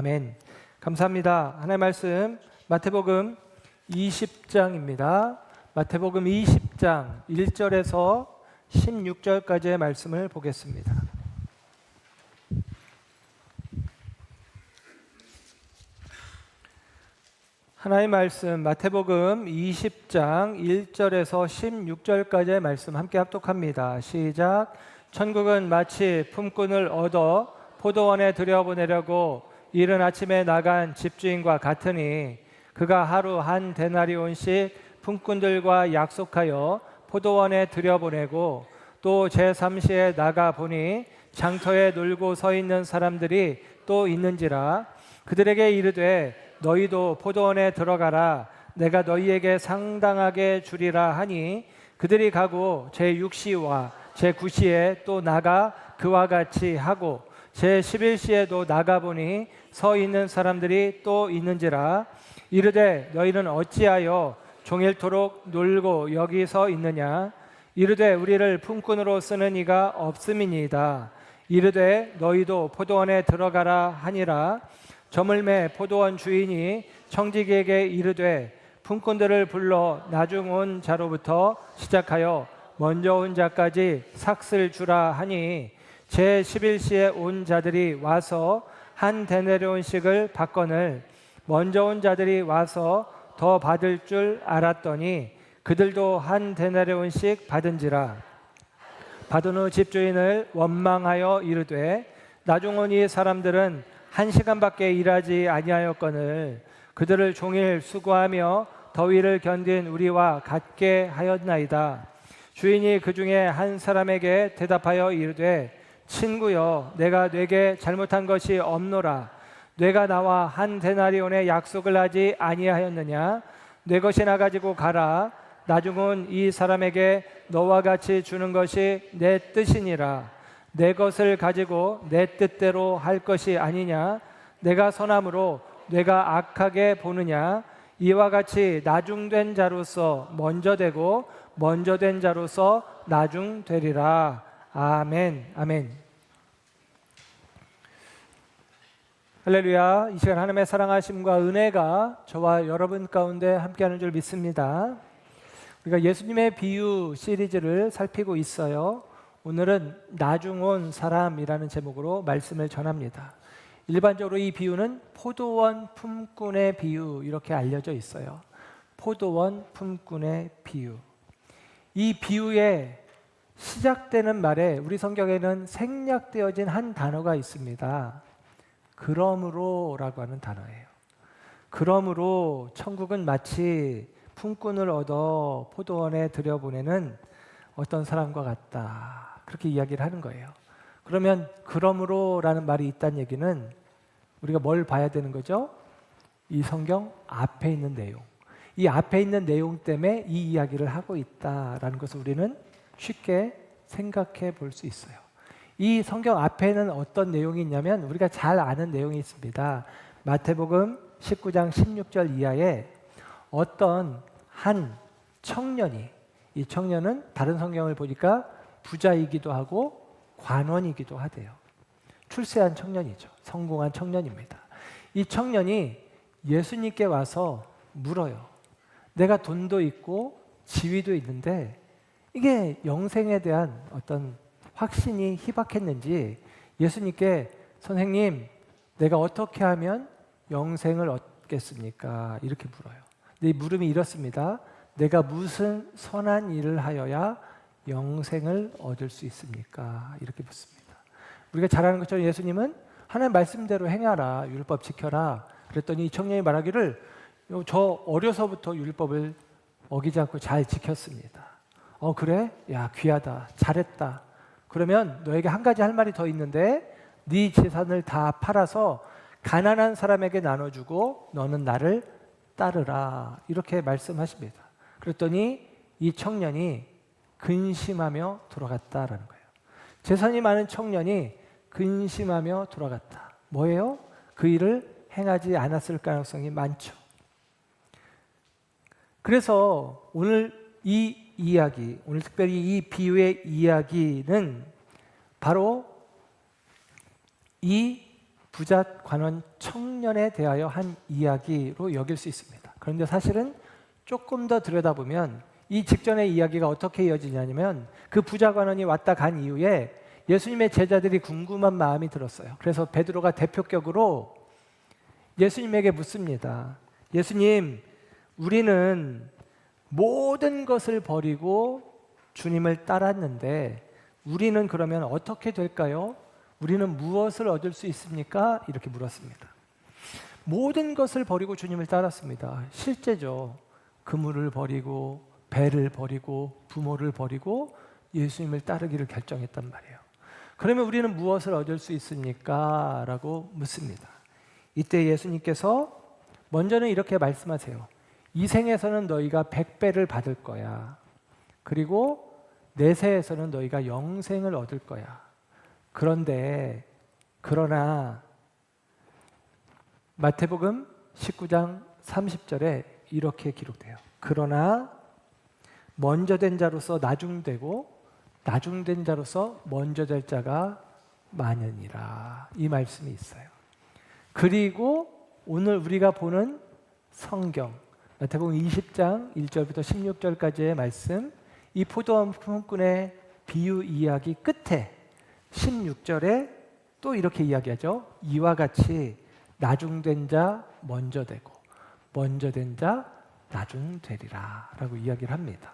아멘. 감사합니다. 하나님의 말씀 마태복음 20장입니다. 마태복음 20장 1절에서 16절까지의 말씀을 보겠습니다. 하나님의 말씀 마태복음 20장 1절에서 16절까지의 말씀 함께 합독합니다. 시작. 천국은 마치 품꾼을 얻어 포도원에 들여보내려고 이른 아침에 나간 집주인과 같으니 그가 하루 한 데나리온씩 품꾼들과 약속하여 포도원에 들여보내고 또 제3시에 나가 보니 장터에 놀고 서 있는 사람들이 또 있는지라 그들에게 이르되 너희도 포도원에 들어가라 내가 너희에게 상당하게 주리라 하니 그들이 가고 제6시와 제9시에 또 나가 그와 같이 하고 제11시에도 나가보니 서 있는 사람들이 또 있는지라 이르되 너희는 어찌하여 종일토록 놀고 여기 서 있느냐 이르되 우리를 품꾼으로 쓰는 이가 없음이니이다 이르되 너희도 포도원에 들어가라 하니라 저물매 포도원 주인이 청지기에게 이르되 품꾼들을 불러 나중 온 자로부터 시작하여 먼저 온 자까지 삭슬 주라 하니 제11시에 온 자들이 와서 한 데나리온씩을 받거늘 먼저 온 자들이 와서 더 받을 줄 알았더니 그들도 한 데나리온씩 받은지라 받은 후 집주인을 원망하여 이르되 나중 온 이 사람들은 1시간밖에 일하지 아니하였거늘 그들을 종일 수고하며 더위를 견딘 우리와 같게 하였나이다. 주인이 그 중에 한 사람에게 대답하여 이르되 친구여 내가 네게 잘못한 것이 없노라 네가 나와 한 데나리온의 약속을 하지 아니하였느냐 네 것이나 가지고 가라 나중 온 이 사람에게 너와 같이 주는 것이 내 뜻이니라 내 것을 가지고 내 뜻대로 할 것이 아니냐 내가 선함으로 내가 악하게 보느냐 이와 같이 나중된 자로서 먼저 되고 먼저 된 자로서 나중되리라. 아멘. 아멘. 할렐루야. 이 시간 하나님의 사랑하심과 은혜가 저와 여러분 가운데 함께하는 줄 믿습니다. 우리가 예수님의 비유 시리즈를 살피고 있어요. 오늘은 나중 온 사람이라는 제목으로 말씀을 전합니다. 일반적으로 이 비유는 포도원 품꾼의 비유 이렇게 알려져 있어요. 포도원 품꾼의 비유. 이 비유에 시작되는 말에 우리 성경에는 생략되어진 한 단어가 있습니다. 그러므로라고 하는 단어예요. 그러므로 천국은 마치 품꾼을 얻어 포도원에 들여보내는 어떤 사람과 같다. 그렇게 이야기를 하는 거예요. 그러면 그러므로라는 말이 있다는 얘기는 우리가 뭘 봐야 되는 거죠? 이 성경 앞에 있는 내용. 이 앞에 있는 내용 때문에 이 이야기를 하고 있다라는 것을 우리는 쉽게 생각해 볼 수 있어요. 이 성경 앞에는 어떤 내용이 있냐면 우리가 잘 아는 내용이 있습니다. 마태복음 19장 16절 이하에 어떤 한 청년이 이 청년은 다른 성경을 보니까 부자이기도 하고 관원이기도 하대요. 출세한 청년이죠. 성공한 청년입니다. 이 청년이 예수님께 와서 물어요. 내가 돈도 있고 지위도 있는데 이게 영생에 대한 어떤 확신이 희박했는지 예수님께 선생님 내가 어떻게 하면 영생을 얻겠습니까? 이렇게 물어요. 근데 이 물음이 이렇습니다. 내가 무슨 선한 일을 하여야 영생을 얻을 수 있습니까? 이렇게 묻습니다. 우리가 잘 아는 것처럼 예수님은 하나님 말씀대로 행하라, 율법 지켜라. 그랬더니 이 청년이 말하기를 저 어려서부터 율법을 어기지 않고 잘 지켰습니다. 그래? 야 귀하다. 잘했다. 그러면 너에게 한 가지 할 말이 더 있는데 네 재산을 다 팔아서 가난한 사람에게 나눠주고 너는 나를 따르라. 이렇게 말씀하십니다. 그랬더니 이 청년이 근심하며 돌아갔다라는 거예요. 재산이 많은 청년이 근심하며 돌아갔다. 뭐예요? 그 일을 행하지 않았을 가능성이 많죠. 그래서 오늘 이 이야기, 오늘 특별히 이 비유의 이야기는 바로 이 부자 관원 청년에 대하여 한 이야기로 여길 수 있습니다. 그런데 사실은 조금 더 들여다보면 이 직전의 이야기가 어떻게 이어지냐면 그 부자 관원이 왔다 간 이후에 예수님의 제자들이 궁금한 마음이 들었어요. 그래서 베드로가 대표격으로 예수님에게 묻습니다. 예수님, 우리는 모든 것을 버리고 주님을 따랐는데 우리는 그러면 어떻게 될까요? 우리는 무엇을 얻을 수 있습니까? 이렇게 물었습니다. 모든 것을 버리고 주님을 따랐습니다. 실제죠. 그물을 버리고 배를 버리고 부모를 버리고 예수님을 따르기를 결정했단 말이에요. 그러면 우리는 무엇을 얻을 수 있습니까? 라고 묻습니다. 이때 예수님께서 먼저는 이렇게 말씀하세요. 이 생에서는 너희가 100배를 받을 거야. 그리고 내세에서는 너희가 영생을 얻을 거야. 그러나 마태복음 19장 30절에 이렇게 기록돼요. 그러나 먼저 된 자로서 나중되고 나중된 자로서 먼저 될 자가 많으니라. 이 말씀이 있어요. 그리고 오늘 우리가 보는 성경 마태복음 20장 1절부터 16절까지의 말씀, 이 포도원 품꾼의 비유 이야기 끝에 16절에 또 이렇게 이야기하죠. 이와 같이 나중된 자 먼저 되고 먼저 된 자 나중되리라 라고 이야기를 합니다.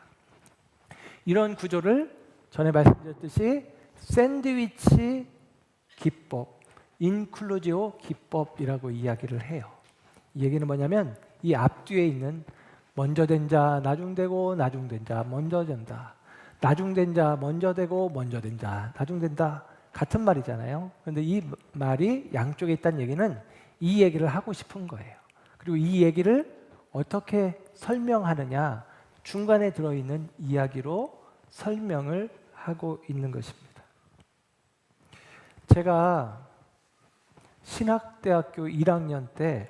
이런 구조를 전에 말씀드렸듯이 샌드위치 기법, 인클루지오 기법이라고 이야기를 해요. 이 얘기는 뭐냐면 이 앞뒤에 있는 먼저 된 자 나중되고 나중된 자 먼저 된다, 나중된 자 먼저 되고 먼저 된 자 나중된다, 같은 말이잖아요. 그런데 이 말이 양쪽에 있다는 얘기는 이 얘기를 하고 싶은 거예요. 그리고 이 얘기를 어떻게 설명하느냐, 중간에 들어있는 이야기로 설명을 하고 있는 것입니다. 제가 신학대학교 1학년 때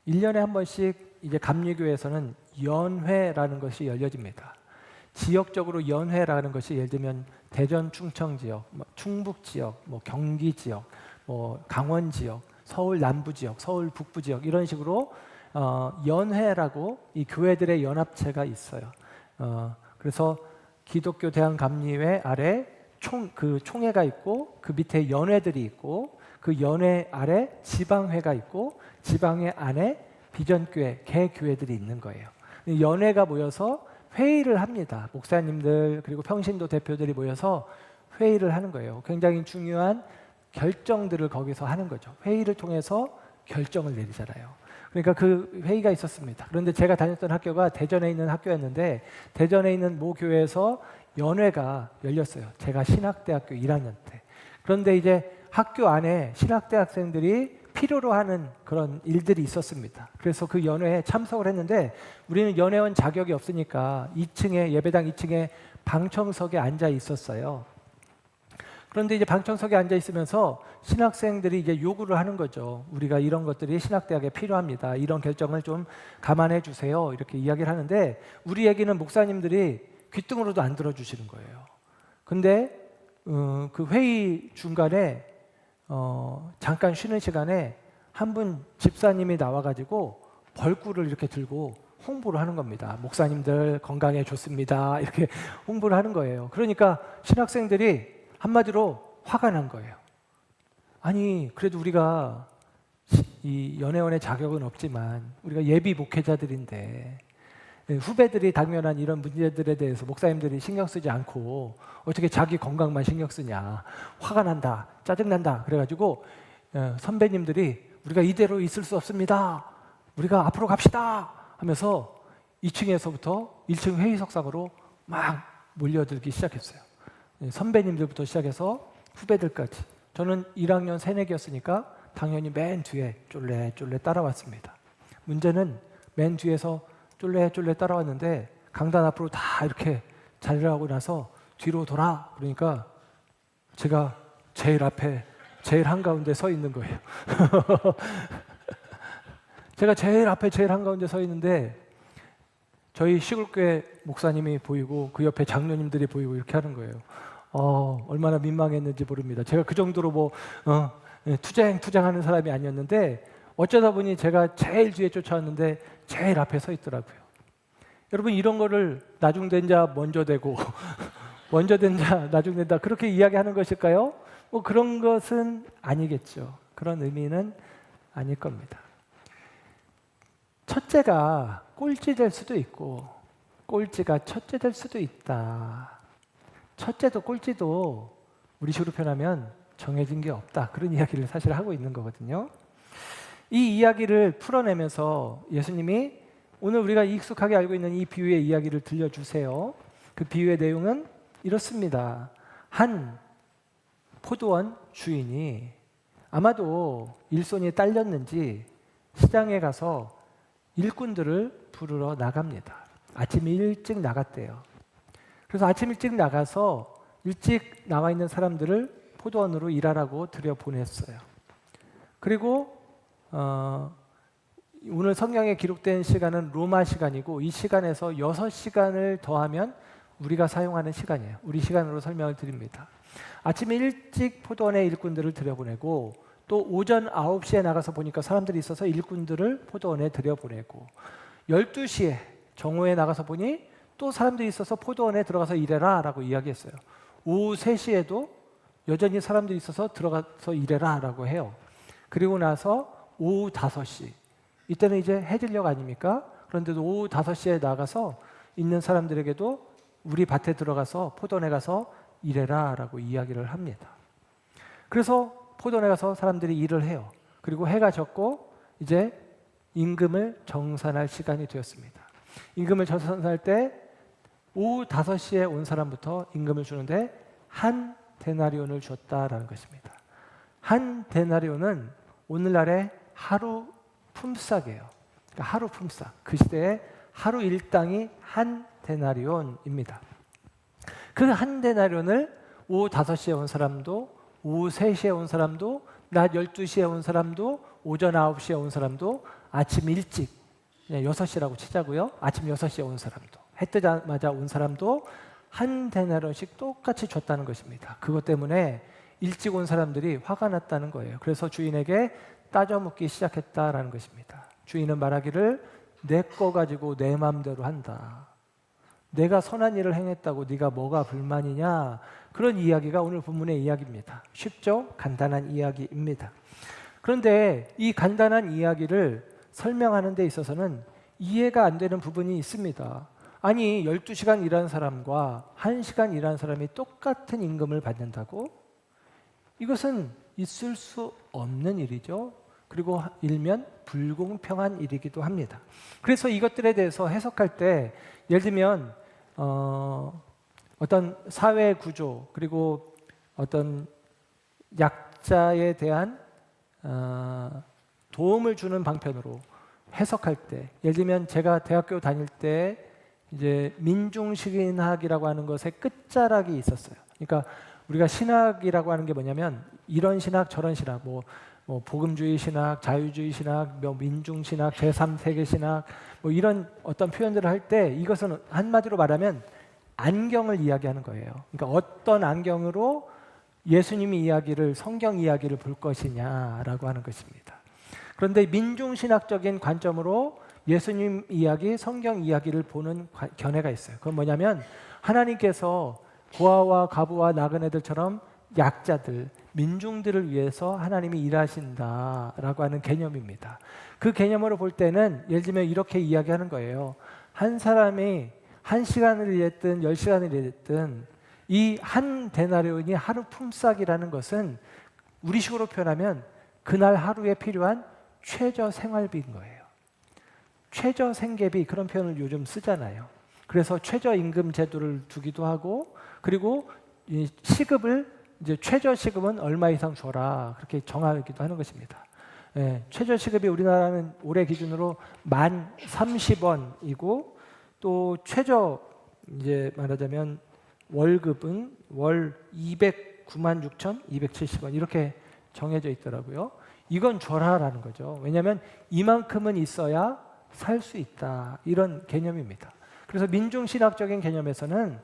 1년에 한 번씩 이제 감리교에서는 연회라는 것이 열려집니다. 지역적으로 연회라는 것이 예를 들면 대전 충청 지역, 충북 지역, 경기 지역, 강원 지역, 서울 남부 지역, 서울 북부 지역 이런 식으로 연회라고 이 교회들의 연합체가 있어요. 그래서 기독교 대한감리회 아래 총회가 있고 그 밑에 연회들이 있고 그 연회 아래 지방회가 있고 지방회 안에 비전교회, 개교회들이 있는 거예요. 연회가 모여서 회의를 합니다. 목사님들 그리고 평신도 대표들이 모여서 회의를 하는 거예요. 굉장히 중요한 결정들을 거기서 하는 거죠. 회의를 통해서 결정을 내리잖아요. 그러니까 그 회의가 있었습니다. 그런데 제가 다녔던 학교가 대전에 있는 학교였는데 대전에 있는 모 교회에서 연회가 열렸어요. 제가 신학대학교 1학년 때. 그런데 이제 학교 안에 신학대학생들이 필요로 하는 그런 일들이 있었습니다. 그래서 그 연회에 참석을 했는데 우리는 연회원 자격이 없으니까 2층에 예배당 2층에 방청석에 앉아 있었어요. 그런데 이제 방청석에 앉아 있으면서 신학생들이 이제 요구를 하는 거죠. 우리가 이런 것들이 신학대학에 필요합니다. 이런 결정을 좀 감안해 주세요. 이렇게 이야기를 하는데 우리 얘기는 목사님들이 귓등으로도 안 들어주시는 거예요. 근데 그 회의 중간에 잠깐 쉬는 시간에 한 분 집사님이 나와가지고 벌꿀을 이렇게 들고 홍보를 하는 겁니다. 목사님들 건강에 좋습니다. 이렇게 홍보를 하는 거예요. 그러니까 신학생들이 한마디로 화가 난 거예요. 아니 그래도 우리가 이 연회원의 자격은 없지만 우리가 예비 목회자들인데 후배들이 당면한 이런 문제들에 대해서 목사님들이 신경 쓰지 않고 어떻게 자기 건강만 신경 쓰냐, 화가 난다, 짜증난다. 그래가지고 선배님들이 우리가 이대로 있을 수 없습니다, 우리가 앞으로 갑시다 하면서 2층에서부터 1층 회의석상으로 막 몰려들기 시작했어요. 선배님들부터 시작해서 후배들까지. 저는 1학년 새내기였으니까 당연히 맨 뒤에 쫄래쫄래 따라왔습니다. 문제는 맨 뒤에서 쫄래쫄래 따라왔는데 강단 앞으로 다 이렇게 자리를 하고 나서 뒤로 돌아 그러니까 제가 제일 앞에 제일 한가운데 서 있는 거예요. 제가 제일 앞에 제일 한가운데 서 있는데 저희 시골교회 목사님이 보이고 그 옆에 장로님들이 보이고 이렇게 하는 거예요. 얼마나 민망했는지 모릅니다. 제가 그 정도로 투쟁하는 사람이 아니었는데 어쩌다 보니 제가 제일 뒤에 쫓아왔는데 제일 앞에 서 있더라고요. 여러분 이런 거를 나중 된 자 먼저 되고 먼저 된 자 나중 된다 그렇게 이야기하는 것일까요? 뭐 그런 것은 아니겠죠. 그런 의미는 아닐 겁니다. 첫째가 꼴찌 될 수도 있고 꼴찌가 첫째 될 수도 있다. 첫째도 꼴찌도 우리 식으로 표현하면 정해진 게 없다. 그런 이야기를 사실 하고 있는 거거든요. 이 이야기를 풀어내면서 예수님이 오늘 우리가 익숙하게 알고 있는 이 비유의 이야기를 들려주세요. 그 비유의 내용은 이렇습니다. 한 포도원 주인이 아마도 일손이 딸렸는지 시장에 가서 일꾼들을 부르러 나갑니다. 아침 일찍 나갔대요. 그래서 아침 일찍 나가서 일찍 나와 있는 사람들을 포도원으로 일하라고 들여보냈어요. 그리고 오늘 성경에 기록된 시간은 로마 시간이고 이 시간에서 6시간을 더하면 우리가 사용하는 시간이에요. 우리 시간으로 설명을 드립니다. 아침 일찍 포도원에 일꾼들을 들여보내고 또 오전 9시에 나가서 보니까 사람들이 있어서 일꾼들을 포도원에 들여보내고 12시에 정오에 나가서 보니 또 사람들이 있어서 포도원에 들어가서 일해라 라고 이야기했어요. 오후 3시에도 여전히 사람들이 있어서 들어가서 일해라 라고 해요. 그리고 나서 오후 5시 이때는 이제 해질녘 아닙니까? 그런데도 오후 5시에 나가서 있는 사람들에게도 우리 밭에 들어가서 포도원에 가서 일해라 라고 이야기를 합니다. 그래서 포도원에 가서 사람들이 일을 해요. 그리고 해가 졌고 이제 임금을 정산할 시간이 되었습니다. 임금을 정산할 때 오후 5시에 온 사람부터 임금을 주는데 한 데나리온을 줬다라는 것입니다. 한 데나리온은 오늘날의 하루 품삯이에요. 그러니까 하루 품삯. 그 시대에 하루 일당이 한 데나리온입니다. 그 한 데나리온을 오후 5시에 온 사람도 오후 3시에 온 사람도 낮 12시에 온 사람도 오전 9시에 온 사람도 아침 일찍 6시라고 치자고요. 아침 6시에 온 사람도 해 뜨자마자 온 사람도 한 데나리온씩 똑같이 줬다는 것입니다. 그것 때문에 일찍 온 사람들이 화가 났다는 거예요. 그래서 주인에게 따져 묻기 시작했다라는 것입니다. 주인은 말하기를 내 거 가지고 내 마음대로 한다. 내가 선한 일을 행했다고 네가 뭐가 불만이냐? 그런 이야기가 오늘 본문의 이야기입니다. 쉽죠? 간단한 이야기입니다. 그런데 이 간단한 이야기를 설명하는 데 있어서는 이해가 안 되는 부분이 있습니다. 아니 12시간 일하는 사람과 1시간 일하는 사람이 똑같은 임금을 받는다고? 이것은 있을 수 없는 일이죠. 그리고 일면 불공평한 일이기도 합니다. 그래서 이것들에 대해서 해석할 때 예를 들면 어떤 사회 구조 그리고 어떤 약자에 대한 도움을 주는 방편으로 해석할 때 예를 들면 제가 대학교 다닐 때 이제 민중신학이라고 하는 것의 끝자락이 있었어요. 그러니까 우리가 신학이라고 하는 게 뭐냐면 이런 신학 저런 신학 뭐 복음주의 신학, 자유주의 신학, 민중신학, 제3세계 신학 뭐 이런 어떤 표현들을 할 때 이것은 한마디로 말하면 안경을 이야기하는 거예요. 그러니까 어떤 안경으로 예수님의 이야기를 성경 이야기를 볼 것이냐라고 하는 것입니다. 그런데 민중신학적인 관점으로 예수님 이야기, 성경 이야기를 보는 견해가 있어요. 그건 뭐냐면 하나님께서 고아와 과부와 나그네들처럼 약자들, 민중들을 위해서 하나님이 일하신다라고 하는 개념입니다. 그 개념으로 볼 때는 예를 들면 이렇게 이야기하는 거예요. 한 사람이 1시간을 일했든 10시간을 일했든 이 한 데나리온이 하루 품삯이라는 것은 우리식으로 표현하면 그날 하루에 필요한 최저 생활비인 거예요. 최저 생계비 그런 표현을 요즘 쓰잖아요. 그래서 최저임금 제도를 두기도 하고 그리고 이 시급을 이제 최저 시급은 얼마 이상 줘라 그렇게 정하기도 하는 것입니다. 예, 최저 시급이 우리나라는 올해 기준으로 1030원이고 또 최저 이제 말하자면 월급은 월 296,270원 이렇게 정해져 있더라고요. 이건 줘라라는 거죠. 왜냐하면 이만큼은 있어야 살 수 있다 이런 개념입니다. 그래서 민중신학적인 개념에서는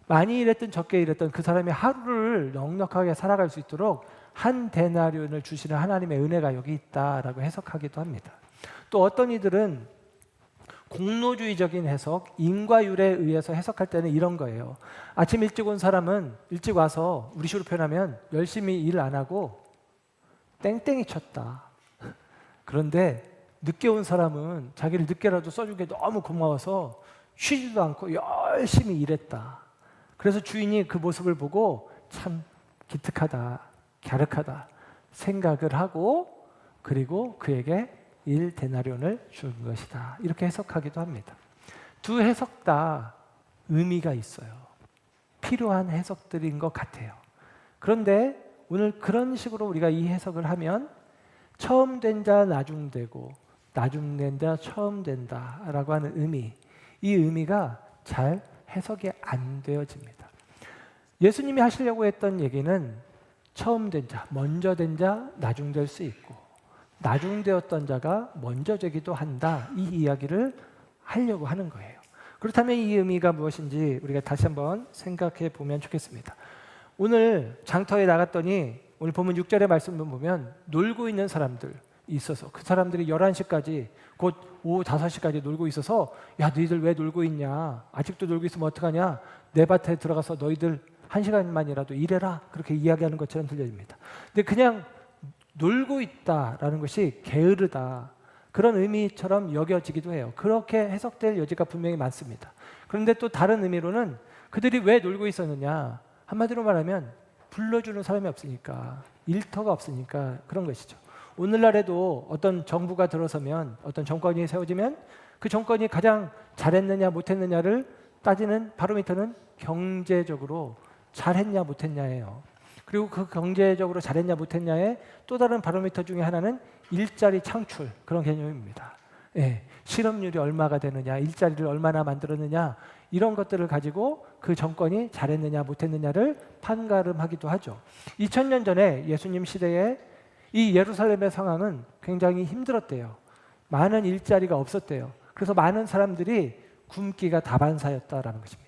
많이 일했든 적게 일했든 그 사람이 하루를 넉넉하게 살아갈 수 있도록 한 데나리온을 주시는 하나님의 은혜가 여기 있다라고 해석하기도 합니다. 또 어떤 이들은 공로주의적인 해석, 인과율에 의해서 해석할 때는 이런 거예요. 아침 일찍 온 사람은 일찍 와서 우리식으로 표현하면 열심히 일 안 하고 땡땡이 쳤다. 그런데 늦게 온 사람은 자기를 늦게라도 써준 게 너무 고마워서 쉬지도 않고 열심히 일했다. 그래서 주인이 그 모습을 보고 참 기특하다, 갸륵하다 생각을 하고 그리고 그에게 1데나리온을 준 것이다. 이렇게 해석하기도 합니다. 두 해석 다 의미가 있어요. 필요한 해석들인 것 같아요. 그런데 오늘 그런 식으로 우리가 이 해석을 하면 처음 된 자 나중되고 나중된 자 처음 된다라고 하는 의미, 이 의미가 잘 해석이 안 되어집니다. 예수님이 하시려고 했던 얘기는 처음 된 자, 먼저 된 자, 나중될 수 있고 나중되었던 자가 먼저 되기도 한다. 이 이야기를 하려고 하는 거예요. 그렇다면 이 의미가 무엇인지 우리가 다시 한번 생각해 보면 좋겠습니다. 오늘 장터에 나갔더니 오늘 본문 6절의 말씀을 보면 놀고 있는 사람들이 있어서 그 사람들이 11시까지 곧 오후 5시까지 놀고 있어서 야 너희들 왜 놀고 있냐, 아직도 놀고 있으면 어떡하냐, 내 밭에 들어가서 너희들 1시간만이라도 일해라, 그렇게 이야기하는 것처럼 들려집니다. 근데 그냥 놀고 있다라는 것이 게으르다, 그런 의미처럼 여겨지기도 해요. 그렇게 해석될 여지가 분명히 많습니다. 그런데 또 다른 의미로는 그들이 왜 놀고 있었느냐, 한마디로 말하면 불러주는 사람이 없으니까, 일터가 없으니까 그런 것이죠. 오늘날에도 어떤 정부가 들어서면, 어떤 정권이 세워지면 그 정권이 가장 잘했느냐 못했느냐를 따지는 바로미터는 경제적으로 잘했냐 못했냐예요. 그리고 그 경제적으로 잘했냐 못했냐의 또 다른 바로미터 중에 하나는 일자리 창출, 그런 개념입니다. 예, 실업률이 얼마가 되느냐, 일자리를 얼마나 만들었느냐, 이런 것들을 가지고 그 정권이 잘했느냐 못했느냐를 판가름하기도 하죠. 2000년 전에 예수님 시대에 이 예루살렘의 상황은 굉장히 힘들었대요. 많은 일자리가 없었대요. 그래서 많은 사람들이 굶기가 다반사였다라는 것입니다.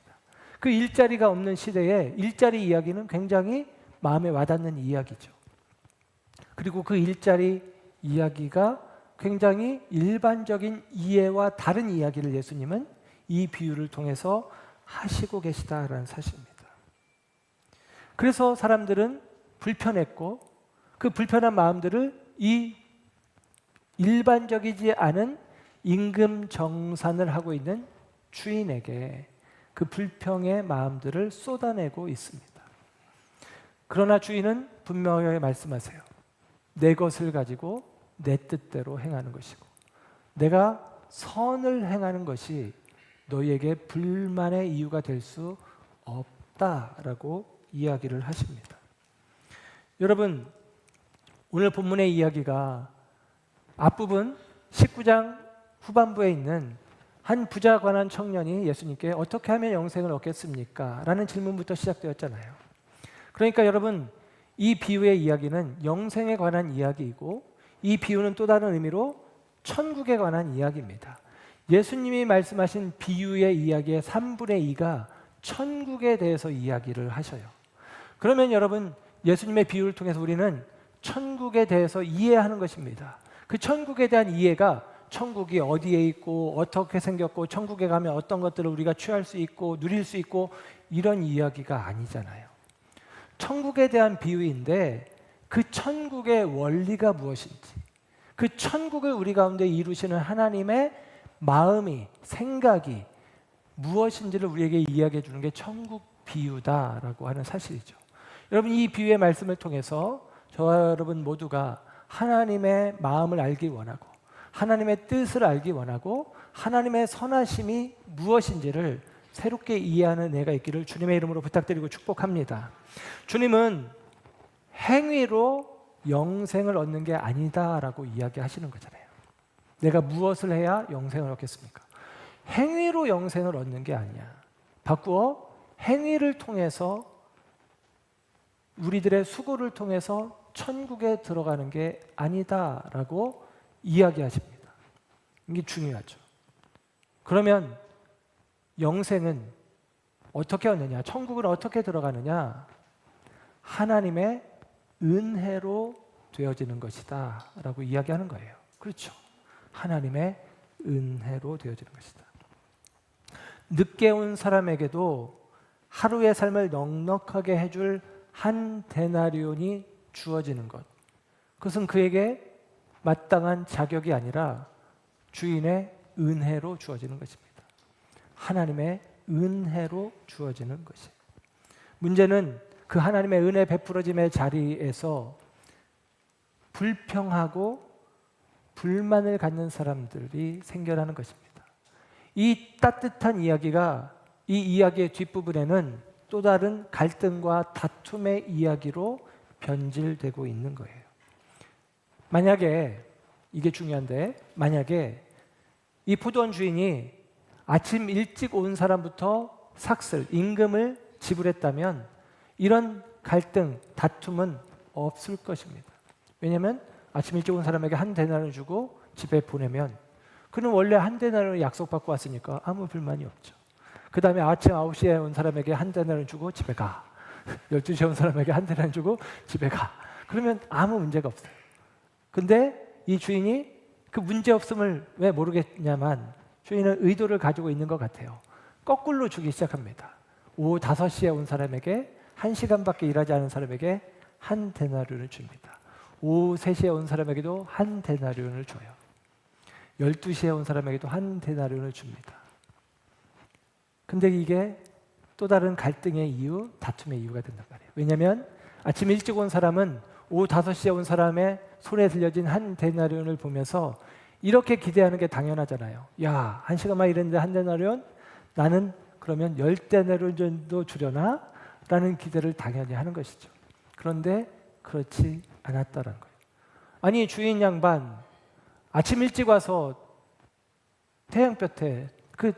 그 일자리가 없는 시대에 일자리 이야기는 굉장히 마음에 와닿는 이야기죠. 그리고 그 일자리 이야기가 굉장히 일반적인 이해와 다른 이야기를 예수님은 이 비유를 통해서 하시고 계시다라는 사실입니다. 그래서 사람들은 불편했고 그 불편한 마음들을 이 일반적이지 않은 임금 정산을 하고 있는 주인에게 그 불평의 마음들을 쏟아내고 있습니다. 그러나 주인은 분명하게 말씀하세요. 내 것을 가지고 내 뜻대로 행하는 것이고 내가 선을 행하는 것이 너희에게 불만의 이유가 될 수 없다라고 이야기를 하십니다. 여러분, 오늘 본문의 이야기가 앞부분 19장 후반부에 있는 한 부자 관한 청년이 예수님께 어떻게 하면 영생을 얻겠습니까? 라는 질문부터 시작되었잖아요. 그러니까 여러분, 이 비유의 이야기는 영생에 관한 이야기이고 이 비유는 또 다른 의미로 천국에 관한 이야기입니다. 예수님이 말씀하신 비유의 이야기의 3분의 2가 천국에 대해서 이야기를 하셔요. 그러면 여러분, 예수님의 비유를 통해서 우리는 천국에 대해서 이해하는 것입니다. 그 천국에 대한 이해가 천국이 어디에 있고 어떻게 생겼고 천국에 가면 어떤 것들을 우리가 취할 수 있고 누릴 수 있고 이런 이야기가 아니잖아요. 천국에 대한 비유인데 그 천국의 원리가 무엇인지, 그 천국을 우리 가운데 이루시는 하나님의 마음이, 생각이 무엇인지를 우리에게 이야기해 주는 게 천국 비유다라고 하는 사실이죠. 여러분, 이 비유의 말씀을 통해서 저와 여러분 모두가 하나님의 마음을 알기 원하고 하나님의 뜻을 알기 원하고 하나님의 선하심이 무엇인지를 새롭게 이해하는 은혜가 있기를 주님의 이름으로 부탁드리고 축복합니다. 주님은 행위로 영생을 얻는 게 아니다라고 이야기하시는 거잖아요. 내가 무엇을 해야 영생을 얻겠습니까? 행위로 영생을 얻는 게 아니야. 바꾸어 행위를 통해서 우리들의 수고를 통해서 천국에 들어가는 게 아니다라고 이야기하십니다. 이게 중요하죠. 그러면 영생은 어떻게 얻느냐? 천국을 어떻게 들어가느냐? 하나님의 은혜로 되어지는 것이다 라고 이야기하는 거예요. 그렇죠. 하나님의 은혜로 되어지는 것이다. 늦게 온 사람에게도 하루의 삶을 넉넉하게 해줄 한 데나리온이 주어지는 것, 그것은 그에게 마땅한 자격이 아니라 주인의 은혜로 주어지는 것입니다. 하나님의 은혜로 주어지는 것이. 문제는 그 하나님의 은혜 베풀어짐의 자리에서 불평하고 불만을 갖는 사람들이 생겨나는 것입니다. 이 따뜻한 이야기가, 이 이야기의 뒷부분에는 또 다른 갈등과 다툼의 이야기로 변질되고 있는 거예요. 만약에, 이게 중요한데, 만약에 이 포도원 주인이 아침 일찍 온 사람부터 삭슬, 임금을 지불했다면 이런 갈등, 다툼은 없을 것입니다. 왜냐하면 아침 일찍 온 사람에게 한 데나리온을 주고 집에 보내면 그는 원래 한 데나리온을 약속받고 왔으니까 아무 불만이 없죠. 그 다음에 아침 9시에 온 사람에게 한 데나리온을 주고 집에 가. 12시에 온 사람에게 한 데나리온을 주고 집에 가. 그러면 아무 문제가 없어요. 근데 이 주인이 그 문제 없음을 왜 모르겠냐만 주인은 의도를 가지고 있는 것 같아요. 거꾸로 주기 시작합니다. 오후 5시에 온 사람에게 1시간밖에 일하지 않은 사람에게 한 데나리온을 줍니다. 오후 3시에 온 사람에게도 한 데나리온을 줘요. 12시에 온 사람에게도 한 데나리온을 줍니다. 근데 이게 또 다른 갈등의 이유, 다툼의 이유가 된단 말이에요. 왜냐하면 아침 일찍 온 사람은 오후 5시에 온 사람의 손에 들려진 한 데나리온을 보면서 이렇게 기대하는 게 당연하잖아요. 야, 1시간만 일했는데 한 데나리온? 나는 그러면 10데나리온 정도 주려나? 라는 기대를 당연히 하는 것이죠. 그런데 그렇지 않았다는 거예요. 아니, 주인 양반 아침 일찍 와서 태양볕에, 그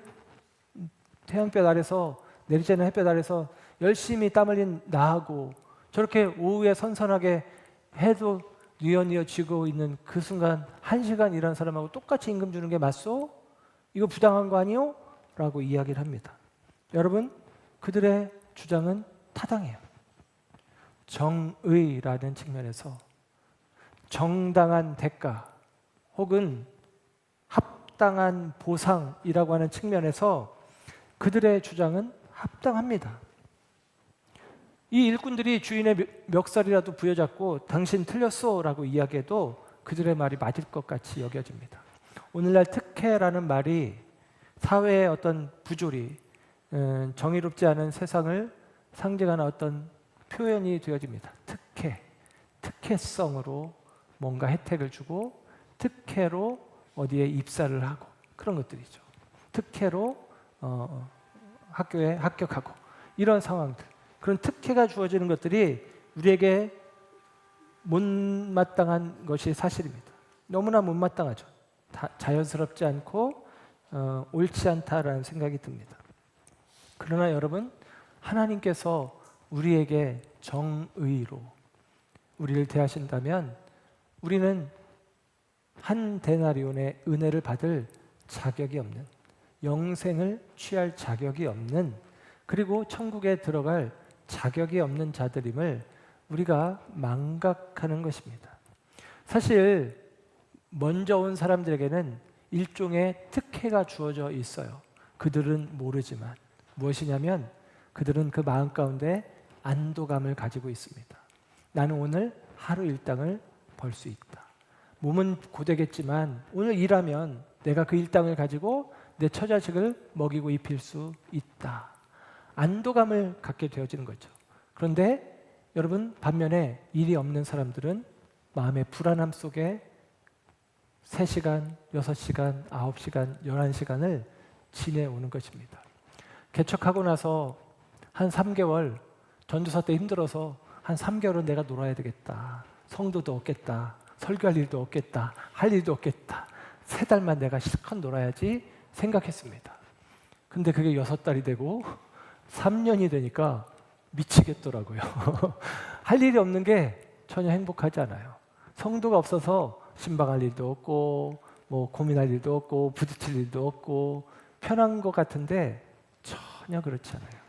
태양볕 아래서, 내리지 않는 햇볕 아래서 열심히 땀 흘린 나하고 저렇게 오후에 선선하게 해도 뉘어뉘어 지고 있는 그 순간 1시간 일한 사람하고 똑같이 임금 주는 게 맞소? 이거 부당한 거 아니요? 라고 이야기를 합니다. 여러분, 그들의 주장은 타당해요. 정의라는 측면에서 정당한 대가 혹은 합당한 보상이라고 하는 측면에서 그들의 주장은 합당합니다. 이 일꾼들이 주인의 멱살이라도 부여잡고 당신 틀렸어 라고 이야기해도 그들의 말이 맞을 것 같이 여겨집니다. 오늘날 특혜라는 말이 사회의 어떤 부조리, 정의롭지 않은 세상을 상징하는 어떤 표현이 되어집니다. 특혜성으로 뭔가 혜택을 주고 특혜로 어디에 입사를 하고 그런 것들이죠. 특혜로 학교에 합격하고 이런 상황들, 그런 특혜가 주어지는 것들이 우리에게 못마땅한 것이 사실입니다. 너무나 못마땅하죠. 자연스럽지 않고 옳지 않다라는 생각이 듭니다. 그러나 여러분, 하나님께서 우리에게 정의로 우리를 대하신다면 우리는 한 데나리온의 은혜를 받을 자격이 없는, 영생을 취할 자격이 없는, 그리고 천국에 들어갈 자격이 없는 자들임을 우리가 망각하는 것입니다. 사실 먼저 온 사람들에게는 일종의 특혜가 주어져 있어요. 그들은 모르지만 무엇이냐면 그들은 그 마음 가운데 안도감을 가지고 있습니다. 나는 오늘 하루 일당을 벌 수 있다. 몸은 고되겠지만 오늘 일하면 내가 그 일당을 가지고 내 처자식을 먹이고 입힐 수 있다. 안도감을 갖게 되어지는 거죠. 그런데 여러분, 반면에 일이 없는 사람들은 마음의 불안함 속에 3시간, 6시간, 9시간, 11시간을 지내오는 것입니다. 개척하고 나서 한 3개월, 전도사 때 힘들어서 한 3개월은 내가 놀아야 되겠다. 성도도 없겠다. 설교할 일도 없겠다. 할 일도 없겠다. 3달만 내가 실컷 놀아야지 생각했습니다. 근데 그게 6달이 되고 3년이 되니까 미치겠더라고요. 할 일이 없는 게 전혀 행복하지 않아요. 성도가 없어서 신방할 일도 없고 뭐 고민할 일도 없고 부딪힐 일도 없고 편한 것 같은데 전혀 그렇지 않아요.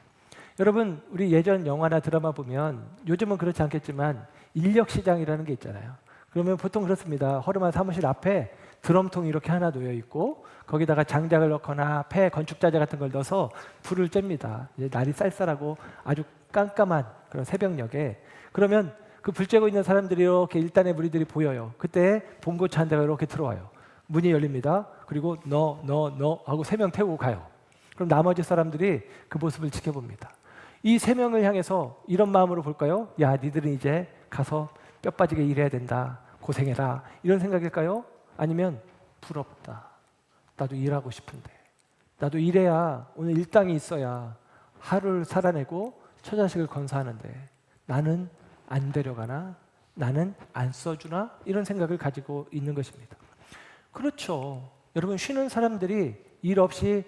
여러분, 우리 예전 영화나 드라마 보면 요즘은 그렇지 않겠지만 인력 시장이라는 게 있잖아요. 그러면 보통 그렇습니다. 허름한 사무실 앞에 드럼통이 이렇게 하나 놓여 있고 거기다가 장작을 넣거나 폐 건축자재 같은 걸 넣어서 불을 쬐입니다. 이제 날이 쌀쌀하고 아주 깜깜한 그런 새벽녘에, 그러면 그 불 쬐고 있는 사람들이 이렇게 일단의 무리들이 보여요. 그때 봉고차 한 대가 이렇게 들어와요. 문이 열립니다. 그리고 너 하고 3명 태우고 가요. 그럼 나머지 사람들이 그 모습을 지켜봅니다. 이 3명을 향해서 이런 마음으로 볼까요? 야, 니들은 이제 가서 뼈 빠지게 일해야 된다. 고생해라. 이런 생각일까요? 아니면 부럽다. 나도 일하고 싶은데. 나도 일해야 오늘 일당이 있어야 하루를 살아내고 처자식을 건사하는데 나는 안 데려가나? 나는 안 써주나? 이런 생각을 가지고 있는 것입니다. 그렇죠. 여러분, 쉬는 사람들이 일 없이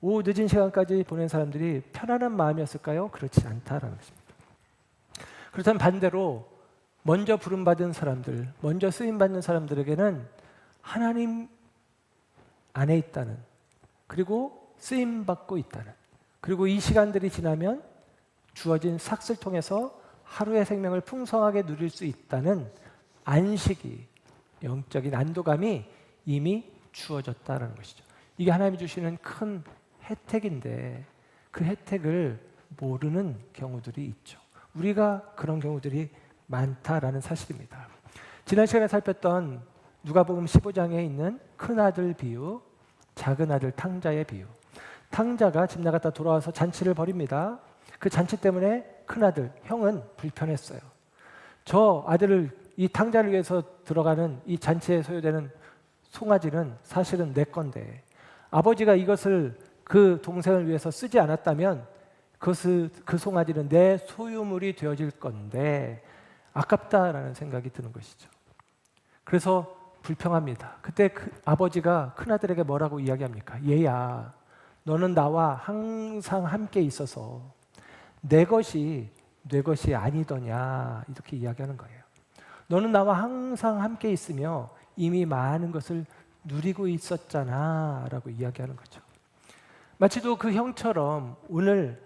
오후 늦은 시간까지 보낸 사람들이 편안한 마음이었을까요? 그렇지 않다라는 것입니다. 그렇다면 반대로 먼저 부름받은 사람들, 먼저 쓰임받는 사람들에게는 하나님 안에 있다는, 그리고 쓰임받고 있다는, 그리고 이 시간들이 지나면 주어진 삭슬 통해서 하루의 생명을 풍성하게 누릴 수 있다는 안식이, 영적인 안도감이 이미 주어졌다는 것이죠. 이게 하나님이 주시는 큰 혜택인데 그 혜택을 모르는 경우들이 있죠. 우리가 그런 경우들이 많다라는 사실입니다. 지난 시간에 살폈던 누가복음 15장에 있는 큰아들 비유, 작은아들 탕자의 비유. 탕자가 집 나갔다 돌아와서 잔치를 벌입니다. 그 잔치 때문에 큰아들, 형은 불편했어요. 저 아들을, 이 탕자를 위해서 들어가는 이 잔치에 소요되는 송아지는 사실은 내 건데 아버지가 이것을 그 동생을 위해서 쓰지 않았다면 그 송아지는 내 소유물이 되어질 건데 아깝다라는 생각이 드는 것이죠. 그래서 불평합니다. 그때 그 아버지가 큰아들에게 뭐라고 이야기합니까? 얘야, 너는 나와 항상 함께 있어서 내 것이 내 것이 아니더냐, 이렇게 이야기하는 거예요. 너는 나와 항상 함께 있으며 이미 많은 것을 누리고 있었잖아 라고 이야기하는 거죠. 마치도 그 형처럼 오늘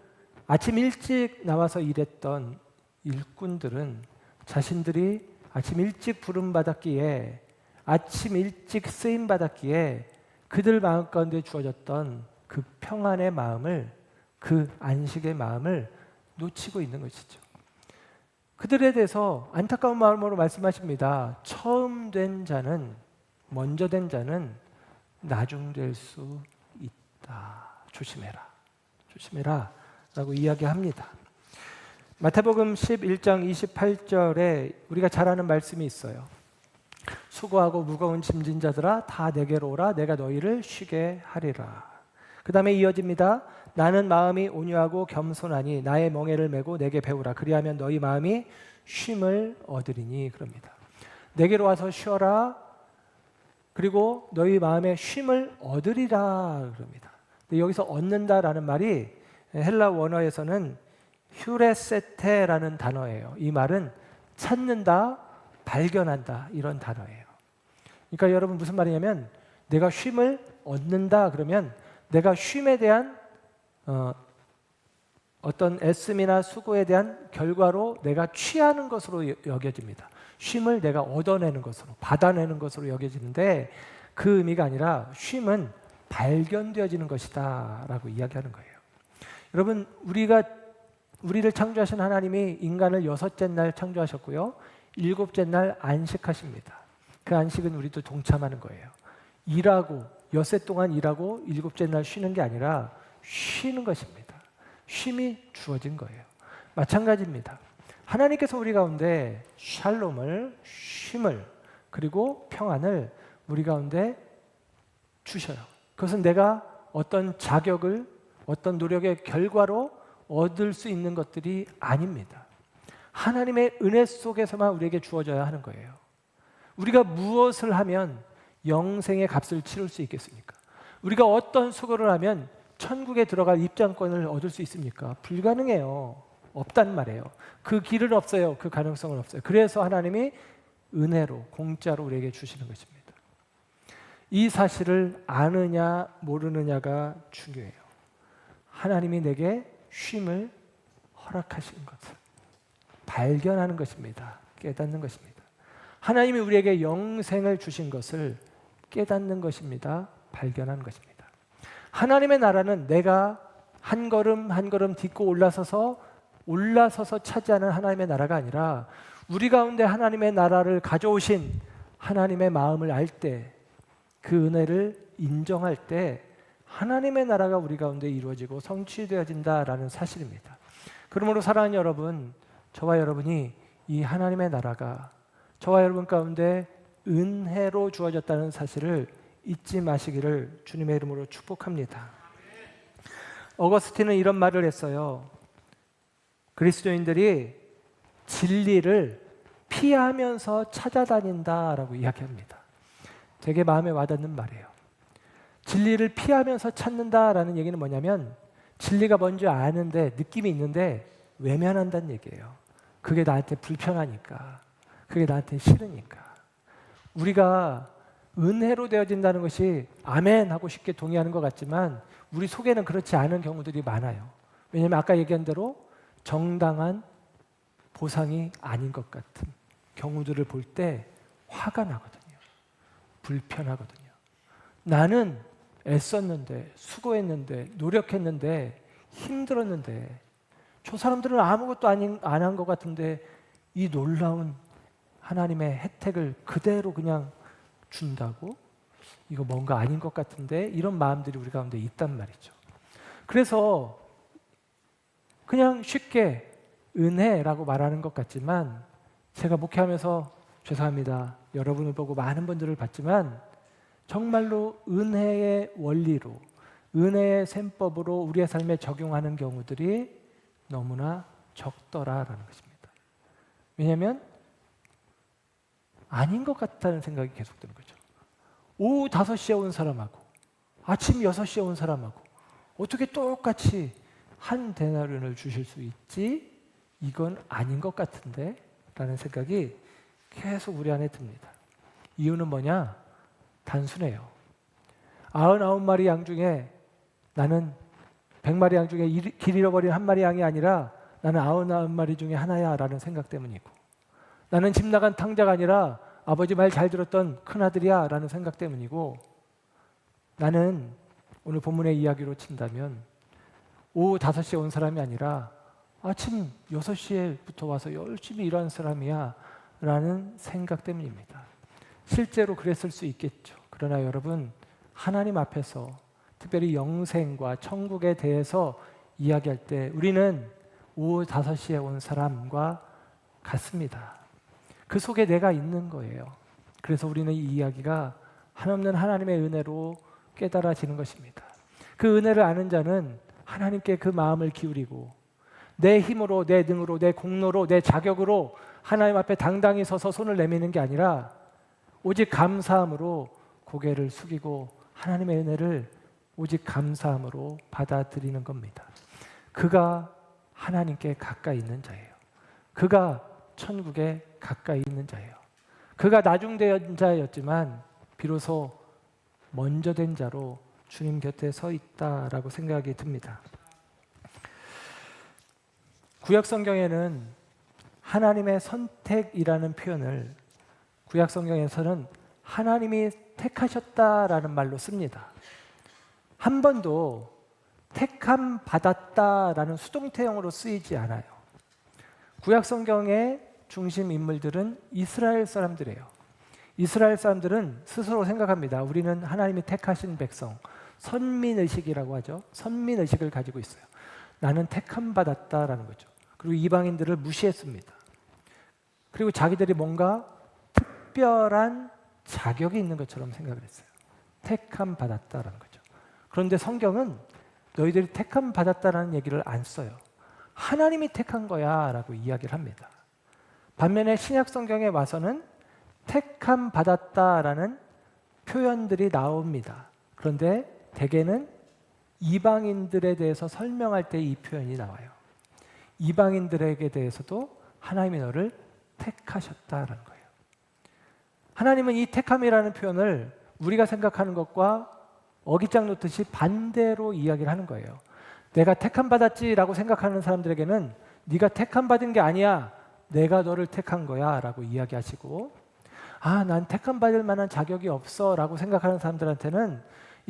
아침 일찍 나와서 일했던 일꾼들은 자신들이 아침 일찍 부름받았기에, 아침 일찍 쓰임받았기에 그들 마음 가운데 주어졌던 그 평안의 마음을, 그 안식의 마음을 놓치고 있는 것이죠. 그들에 대해서 안타까운 마음으로 말씀하십니다. 처음 된 자는, 먼저 된 자는 나중될 수 있다. 조심해라. 조심해라 라고 이야기합니다. 마태복음 11장 28절에 우리가 잘 아는 말씀이 있어요. 수고하고 무거운 짐진 자들아 다 내게로 오라. 내가 너희를 쉬게 하리라. 그 다음에 이어집니다. 나는 마음이 온유하고 겸손하니 나의 멍에를 메고 내게 배우라. 그리하면 너희 마음이 쉼을 얻으리니. 그럽니다. 내게로 와서 쉬어라. 그리고 너희 마음에 쉼을 얻으리라. 그럽니다. 근데 여기서 얻는다라는 말이 헬라 원어에서는 휴레세테라는 단어예요. 이 말은 찾는다, 발견한다, 이런 단어예요. 그러니까 여러분, 무슨 말이냐면 내가 쉼을 얻는다 그러면 내가 쉼에 대한 어떤 애씀이나 수고에 대한 결과로 내가 취하는 것으로 여겨집니다. 쉼을 내가 얻어내는 것으로, 받아내는 것으로 여겨지는데 그 의미가 아니라 쉼은 발견되어지는 것이다 라고 이야기하는 거예요. 여러분, 우리를 창조하신 하나님이 인간을 6째 날 창조하셨고요, 7째 날 안식하십니다. 그 안식은 우리도 동참하는 거예요. 일하고 엿새 동안 일하고 7째 날 쉬는 게 아니라 쉬는 것입니다. 쉼이 주어진 거예요. 마찬가지입니다. 하나님께서 우리 가운데 샬롬을, 쉼을, 그리고 평안을 우리 가운데 주셔요. 그것은 내가 어떤 자격을, 어떤 노력의 결과로 얻을 수 있는 것들이 아닙니다. 하나님의 은혜 속에서만 우리에게 주어져야 하는 거예요. 우리가 무엇을 하면 영생의 값을 치를 수 있겠습니까? 우리가 어떤 수고를 하면 천국에 들어갈 입장권을 얻을 수 있습니까? 불가능해요. 없단 말이에요. 그 길은 없어요. 그 가능성은 없어요. 그래서 하나님이 은혜로, 공짜로 우리에게 주시는 것입니다. 이 사실을 아느냐 모르느냐가 중요해요. 하나님이 내게 쉼을 허락하신 것을 발견하는 것입니다. 깨닫는 것입니다. 하나님이 우리에게 영생을 주신 것을 깨닫는 것입니다. 발견하는 것입니다. 하나님의 나라는 내가 한 걸음 한 걸음 딛고 올라서서 차지하는 하나님의 나라가 아니라 우리 가운데 하나님의 나라를 가져오신 하나님의 마음을 알 때, 그 은혜를 인정할 때 하나님의 나라가 우리 가운데 이루어지고 성취되어진다라는 사실입니다. 그러므로 사랑하는 여러분, 저와 여러분이 이 하나님의 나라가 저와 여러분 가운데 은혜로 주어졌다는 사실을 잊지 마시기를 주님의 이름으로 축복합니다. 어거스틴은 이런 말을 했어요. 그리스도인들이 진리를 피하면서 찾아다닌다라고 이야기합니다. 되게 마음에 와닿는 말이에요. 진리를 피하면서 찾는다라는 얘기는 뭐냐면 진리가 뭔지 아는데, 느낌이 있는데 외면한다는 얘기예요. 그게 나한테 불편하니까, 그게 나한테 싫으니까. 우리가 은혜로 되어진다는 것이 아멘 하고 쉽게 동의하는 것 같지만 우리 속에는 그렇지 않은 경우들이 많아요. 왜냐하면 아까 얘기한 대로 정당한 보상이 아닌 것 같은 경우들을 볼 때 화가 나거든요. 불편하거든요. 나는 애썼는데, 수고했는데, 노력했는데, 힘들었는데 저 사람들은 아무것도 안 한 것 같은데 이 놀라운 하나님의 혜택을 그대로 그냥 준다고? 이거 뭔가 아닌 것 같은데, 이런 마음들이 우리 가운데 있단 말이죠. 그래서 그냥 쉽게 은혜라고 말하는 것 같지만, 제가 목회하면서 죄송합니다, 여러분을 보고 많은 분들을 봤지만 정말로 은혜의 원리로, 은혜의 셈법으로 우리의 삶에 적용하는 경우들이 너무나 적더라라는 것입니다. 왜냐하면 아닌 것 같다는 생각이 계속 드는 거죠. 오후 5시에 온 사람하고 아침 6시에 온 사람하고 어떻게 똑같이 한 데나리온을 주실 수 있지? 이건 아닌 것 같은데? 라는 생각이 계속 우리 안에 듭니다. 이유는 뭐냐? 단순해요. 99마리 양 중에 나는 100마리 양 중에 길 잃어버린 한 마리 양이 아니라 나는 99마리 중에 하나야 라는 생각 때문이고, 나는 집 나간 탕자가 아니라 아버지 말 잘 들었던 큰아들이야 라는 생각 때문이고, 나는 오늘 본문의 이야기로 친다면 오후 5시에 온 사람이 아니라 아침 6시에부터 와서 열심히 일하는 사람이야 라는 생각 때문입니다. 실제로 그랬을 수 있겠죠. 그러나 여러분, 하나님 앞에서 특별히 영생과 천국에 대해서 이야기할 때 우리는 오후 5시에 온 사람과 같습니다. 그 속에 내가 있는 거예요. 그래서 우리는 이 이야기가 한없는 하나님의 은혜로 깨달아지는 것입니다. 그 은혜를 아는 자는 하나님께 그 마음을 기울이고 내 힘으로, 내 능으로, 내 공로로, 내 자격으로 하나님 앞에 당당히 서서 손을 내미는 게 아니라 오직 감사함으로 고개를 숙이고 하나님의 은혜를 오직 감사함으로 받아들이는 겁니다. 그가 하나님께 가까이 있는 자예요. 그가 천국에 가까이 있는 자예요. 그가 나중된 자였지만 비로소 먼저 된 자로 주님 곁에 서 있다라고 생각이 듭니다. 구약 성경에는 하나님의 선택이라는 표현을 구약 성경에서는 하나님이 택하셨다라는 말로 씁니다. 한 번도 택함 받았다라는 수동태형으로 쓰이지 않아요. 구약 성경의 중심 인물들은 이스라엘 사람들이에요. 이스라엘 사람들은 스스로 생각합니다. 우리는 하나님이 택하신 백성, 선민의식이라고 하죠. 선민의식을 가지고 있어요. 나는 택함 받았다라는 거죠. 그리고 이방인들을 무시했습니다. 그리고 자기들이 뭔가 특별한 자격이 있는 것처럼 생각을 했어요. 택함 받았다라는 거죠. 그런데 성경은 너희들이 택함 받았다라는 얘기를 안 써요. 하나님이 택한 거야 라고 이야기를 합니다. 반면에 신약 성경에 와서는 택함 받았다라는 표현들이 나옵니다. 그런데 대개는 이방인들에 대해서 설명할 때 이 표현이 나와요. 이방인들에게 대해서도 하나님이 너를 택하셨다라는 거예요. 하나님은 이 택함이라는 표현을 우리가 생각하는 것과 어깃장 놓듯이 반대로 이야기를 하는 거예요. 내가 택함 받았지라고 생각하는 사람들에게는 네가 택함 받은 게 아니야. 내가 너를 택한 거야 라고 이야기하시고, 난 택함 받을 만한 자격이 없어 라고 생각하는 사람들한테는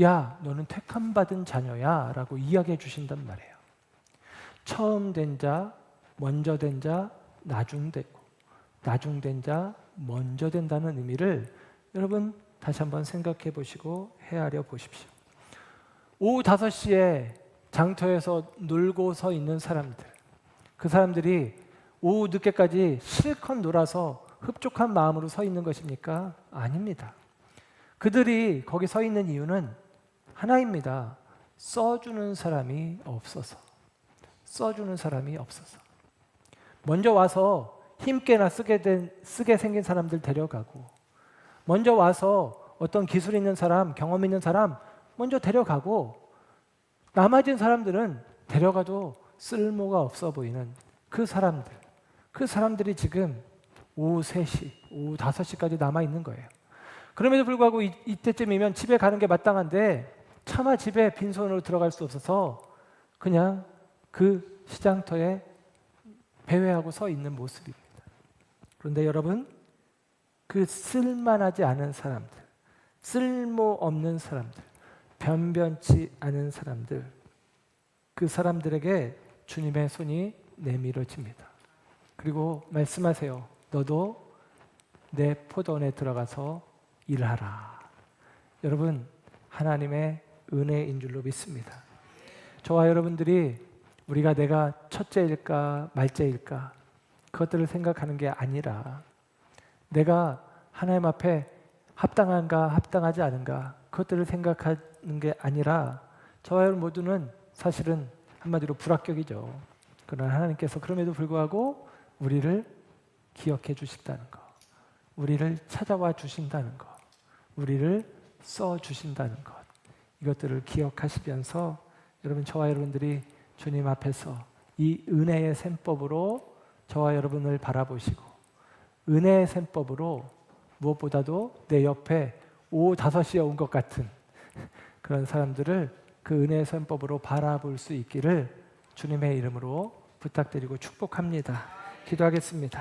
야, 너는 택함 받은 자녀야 라고 이야기해 주신단 말이에요. 처음 된 자, 먼저 된 자, 나중되고, 나중된 자, 먼저 된다는 의미를 여러분 다시 한번 생각해 보시고 헤아려 보십시오. 오후 5시에 장터에서 놀고 서 있는 사람들, 그 사람들이 오후 늦게까지 실컷 놀아서 흡족한 마음으로 서 있는 것입니까? 아닙니다. 그들이 거기 서 있는 이유는 하나입니다. 써주는 사람이 없어서. 써주는 사람이 없어서. 먼저 와서 힘께나 쓰게 생긴 사람들 데려가고, 먼저 와서 어떤 기술 있는 사람, 경험 있는 사람 먼저 데려가고, 나머진 사람들은 데려가도 쓸모가 없어 보이는 그 사람들이 지금 오후 3시, 오후 5시까지 남아있는 거예요. 그럼에도 불구하고 이때쯤이면 집에 가는 게 마땅한데 차마 집에 빈손으로 들어갈 수 없어서 그냥 그 시장터에 배회하고 서 있는 모습입니다. 그런데 여러분, 그 쓸만하지 않은 사람들, 쓸모없는 사람들, 변변치 않은 사람들, 그 사람들에게 주님의 손이 내밀어집니다. 그리고 말씀하세요. 너도 내 포도원에 들어가서 일하라. 여러분, 하나님의 은혜인 줄로 믿습니다. 저와 여러분들이 우리가 내가 첫째일까 말째일까 그것들을 생각하는 게 아니라 내가 하나님 앞에 합당한가 합당하지 않은가 그것들을 생각하는 게 아니라 저와 여러분 모두는 사실은 한마디로 불합격이죠. 그러나 하나님께서 그럼에도 불구하고 우리를 기억해 주신다는 것, 우리를 찾아와 주신다는 것, 우리를 써 주신다는 것, 이것들을 기억하시면서 여러분, 저와 여러분들이 주님 앞에서 이 은혜의 셈법으로 저와 여러분을 바라보시고 은혜의 셈법으로 무엇보다도 내 옆에 오후 5시에 온 것 같은 그런 사람들을 그 은혜의 셈법으로 바라볼 수 있기를 주님의 이름으로 부탁드리고 축복합니다. 기도하겠습니다.